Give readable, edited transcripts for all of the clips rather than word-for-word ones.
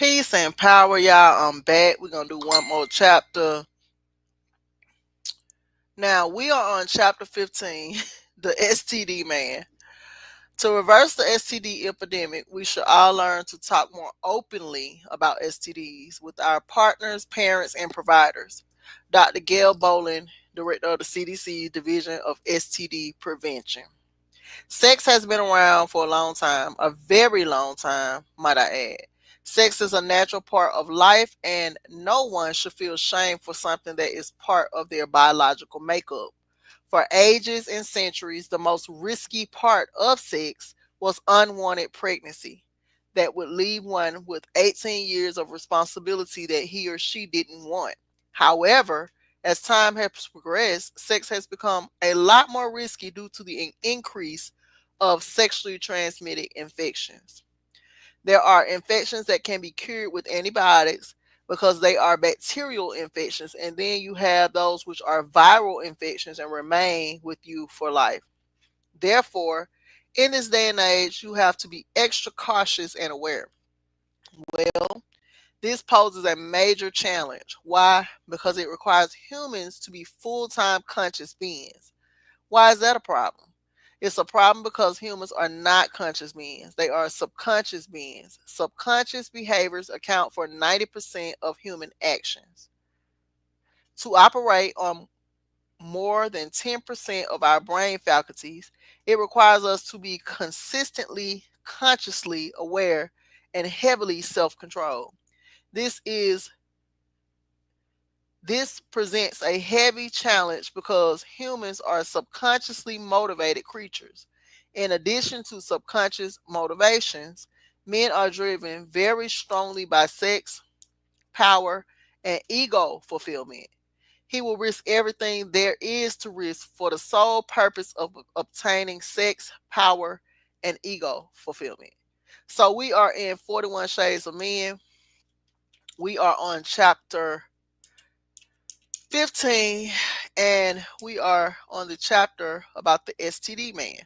Peace and power, y'all. I'm back. We're going to do one more chapter. Now, we are on chapter 15, the STD Man. To reverse the STD epidemic, we should all learn to talk more openly about STDs with our partners, parents, and providers. Dr. Gail Bolin, director of the CDC Division of STD Prevention. Sex has been around for a long time, a very long time, might I add. Sex is a natural part of life, and no one should feel shame for something that is part of their biological makeup. For ages and centuries, the most risky part of sex was unwanted pregnancy that would leave one with 18 years of responsibility that he or she didn't want. However, as time has progressed, sex has become a lot more risky due to the increase of sexually transmitted infections. There are infections that can be cured with antibiotics because they are bacterial infections, and then you have those which are viral infections and remain with you for life. Therefore, in this day and age, you have to be extra cautious and aware. Well, this poses a major challenge. Why? Because it requires humans to be full time conscious beings. Why is that a problem? It's a problem because humans are not conscious beings. They are subconscious beings. Subconscious behaviors account for 90% of human actions. To operate on more than 10% of our brain faculties, it requires us to be consistently, consciously aware and heavily self controlled. This is This presents a heavy challenge because humans are subconsciously motivated creatures. In addition to subconscious motivations, men are driven very strongly by sex, power, and ego fulfillment. He will risk everything there is to risk for the sole purpose of obtaining sex, power, and ego fulfillment. So we are in 41 Shades of Men. We are on chapter 15, and we are on the chapter about the STD man.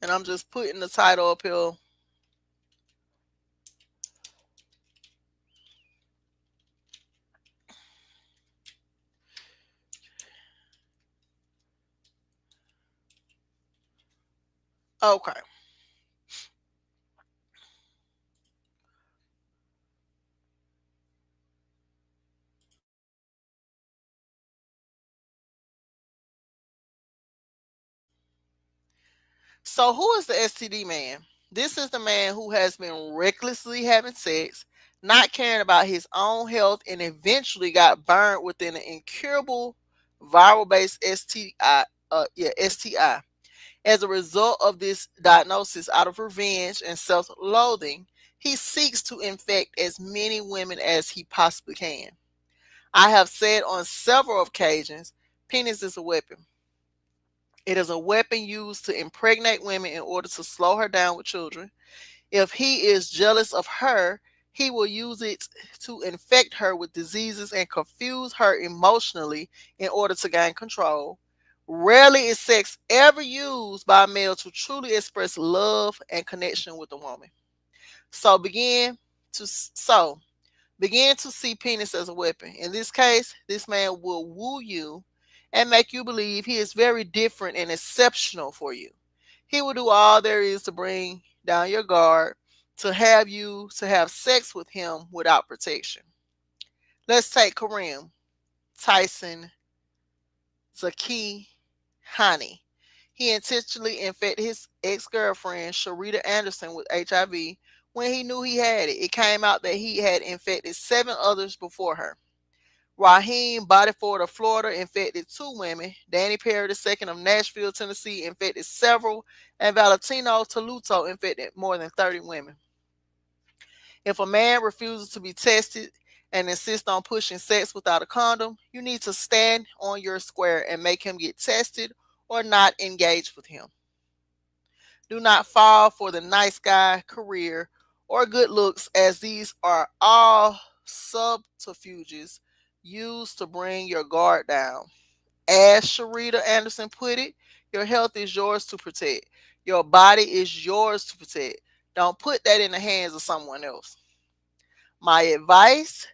And I'm just putting the title up here. Okay. So, who is the STD man? This is the man who has been recklessly having sex, not caring about his own health, and eventually got burned within an incurable viral based STI. STI. As a result of this diagnosis, out of revenge and self loathing, he seeks to infect as many women as he possibly can. I have said on several occasions, penis is a weapon. It is a weapon used to impregnate women in order to slow her down with children. If he is jealous of her, he will use it to infect her with diseases and confuse her emotionally in order to gain control. Rarely is sex ever used by a male to truly express love and connection with a woman. So so begin to see penis as a weapon. In this case, this man will woo you and make you believe he is very different and exceptional for you. He will do all there is to bring down your guard, to have you to have sex with him without protection. Let's take Kareem, Tyson, Zaki, Hani. He intentionally infected his ex-girlfriend, Sharita Anderson, with HIV when he knew he had it. It came out that he had infected 7 others before her. Raheem Bodyford of Florida infected 2 women. Danny Perry II of Nashville, Tennessee infected several. And Valentino Toluto infected more than 30 women. If a man refuses to be tested and insists on pushing sex without a condom, you need to stand on your square and make him get tested or not engage with him. Do not fall for the nice guy career or good looks, as these are all subterfuges used to bring your guard down. As Sharita Anderson put it, your health is yours to protect. Your body is yours to protect. Don't put that in the hands of someone else. My advice,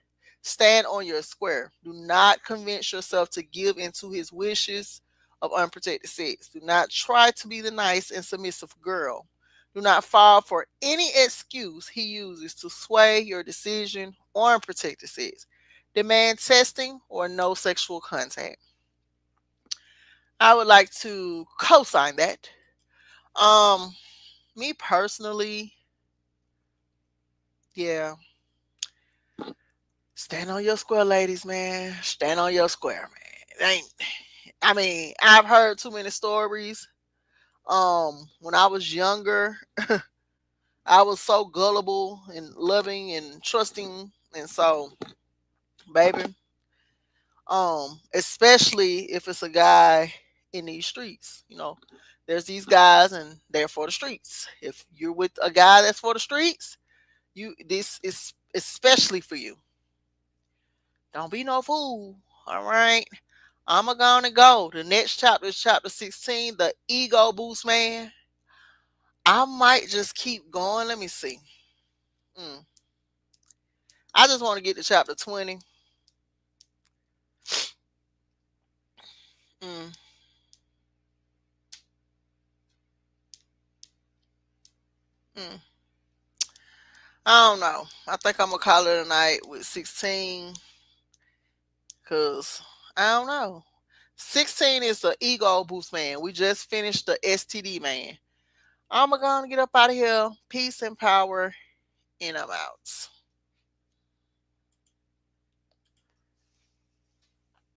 stand on your square. Do not convince yourself to give into his wishes of unprotected sex. Do not try to be the nice and submissive girl. Do not fall for any excuse he uses to sway your decision on unprotected sex. Demand testing or no sexual contact. I would like to co-sign that. Um, Me personally, yeah, stand on your square, ladies, man. Stand on your square, man. It ain't. I mean, I've heard too many stories. When I was younger, I was so gullible and loving and trusting, and so, baby, especially if it's a guy in these streets, there's these guys and they're for the streets. If you're with a guy that's for the streets, this is especially for you. Don't be no fool. All right. I'm going to go. The next chapter is chapter 16, the ego boost man. I might just keep going. Let me see. Mm. I just want to get to chapter 20. Mm. Mm. I don't know. I think I'm going to call it a night with 16 because I don't know. 16 is the ego boost man. We just finished the STD man. I'm going to get up out of here. Peace and power, and I'm out.